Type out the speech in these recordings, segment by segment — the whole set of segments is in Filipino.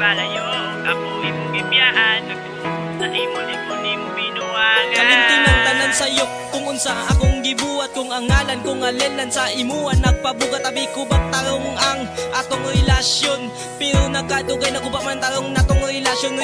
palayo, ako imong gibiyaan, sa imo ni mo binuangan. Kalinti ng tanan sayop kung unsa akong gibuhat, kung ang ngalan kong alelan sa imuan nagpabugat. Abi ko bak tarong ang atong relasyon, pero nagkadugay na kubak man tarong natong relasyon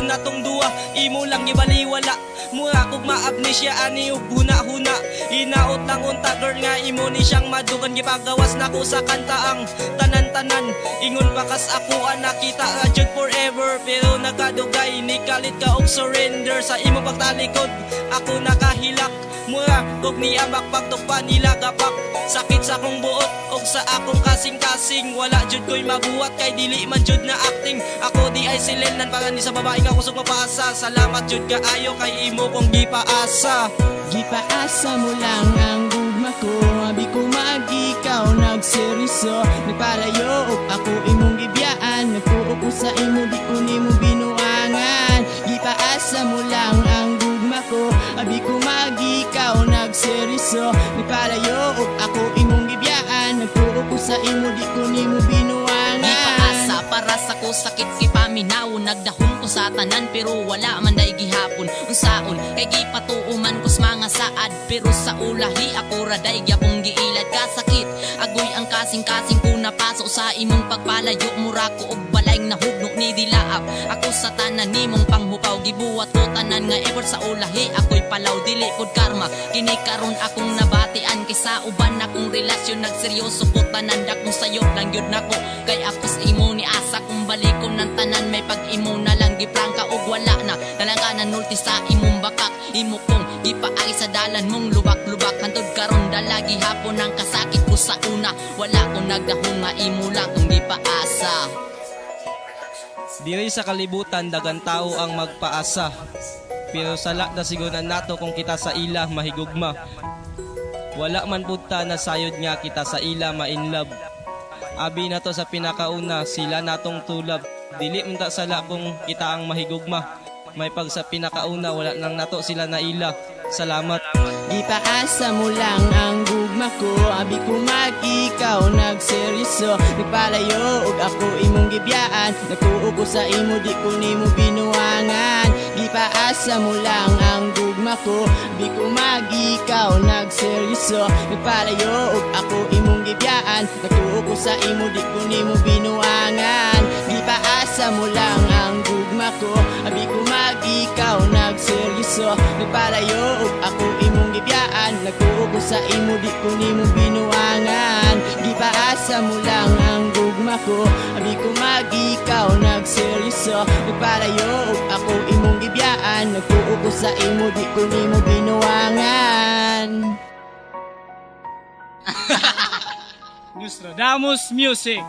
natong duwa. Imo lang gibaliwala, mura kog maabnesya ani ug huna-huna. Hinaot lang unta girl nga imo ni siyang madugan, gipagawas nako sa kanta ang tanan-tanan. Ingon pakas ako nakita ra jud forever, pero nagkadugay ni kalit ka og surrender. Sa imo pagtalikod ako nakahilak, mura kog niamak pagtukpa nila gapak. Sakit sa akong buot og sa akong kasing-kasing, wala jud ko'y mabuhat kay dili man jud na acting. Ako di ay silenan para ni sa babae nga kusog mapaasa. Salamat jud kaayo kay imo kong gipaasa. Gipaasa mo lang ang gugma ko, abi ko magikaw nagseryoso. Nagpalayo og ako imong gibiyaan, nagtuo ko sa imo di ko nimo binuangan. Gipaasa mo lang ang gugma ko, abi ko magikaw nagseryoso. Nagpalayo og ako imong gibiyaan, nagtuo ko sa imo di ko nimo binuangan. Gipaasa para sa ko sakit kipaminaw, nagdahon ko sa tanan pero wala man day gihapon. Unsaon kay gipatuo man kus mga saad, pero sa ulahi ako raday gyapong giilad ka sakit. Agoy ang kasing-kasing ko napaso sa imong pagpalayo, mura ko og balay nahugno ni dilaap. Ako sa tanan nimong panghupaw, gibuhat ko tanan nga effort sa ulahi ako'y palaw dili pod karma. Kini karon akong nabatian kay sa uban akong relasyon nagseryoso ko tanan dakong sayop lang gyud nako. Kay apos imo ni asa kung balikon ng tanan, may pag-imo na lang giprangka og wala na nalanganan nulti sa imong bakak. Imo kong gipaagi sa dalan mong lubak-lubak, hantod karon dalagi hapon ang kasakit ko sa una. Wala ko nagdahong nga imo lang kung gipaasa. Diri sa kalibutan dagang tao ang magpaasa, pero sala na siguran nato kung kita sa ila mahigugma. Wala man punta na sayod nga kita sa ila ma-inlove. Abi na to sa pinakauna, sila natong tulab. Dili man ta sala kung kita ang mahigugma. May pag sa pinakauna, wala nang nato sila na ila. Salamat. Gipaasa mo lang ang gugma ko, abi ko magikaw nagseryoso. Nagpalayo og ako imong gibiyaan, nagtuo ko sa imo di ko nimo binuangan. Gipaasa mo lang ang gugma ko, abi ko magikaw nagseryoso. Nagpalayo og ako imong gibiyaan, nagtuo ko sa imo di ko nimo binuangan. Gipaasa mo lang ang gugma ko, abi ko magikaw nagseryoso. Nagpalayo og ako imong gibiyaan, nagtuo ko sa imo di ko nimo binuangan. Gipaasa mo lang ang gugma ko, abi ko magikaw nagseryoso. Nagpalayo og ako imong gibiyaan, nagtuo ko sa imo di ko nimo binuangan. Nostradamus Music.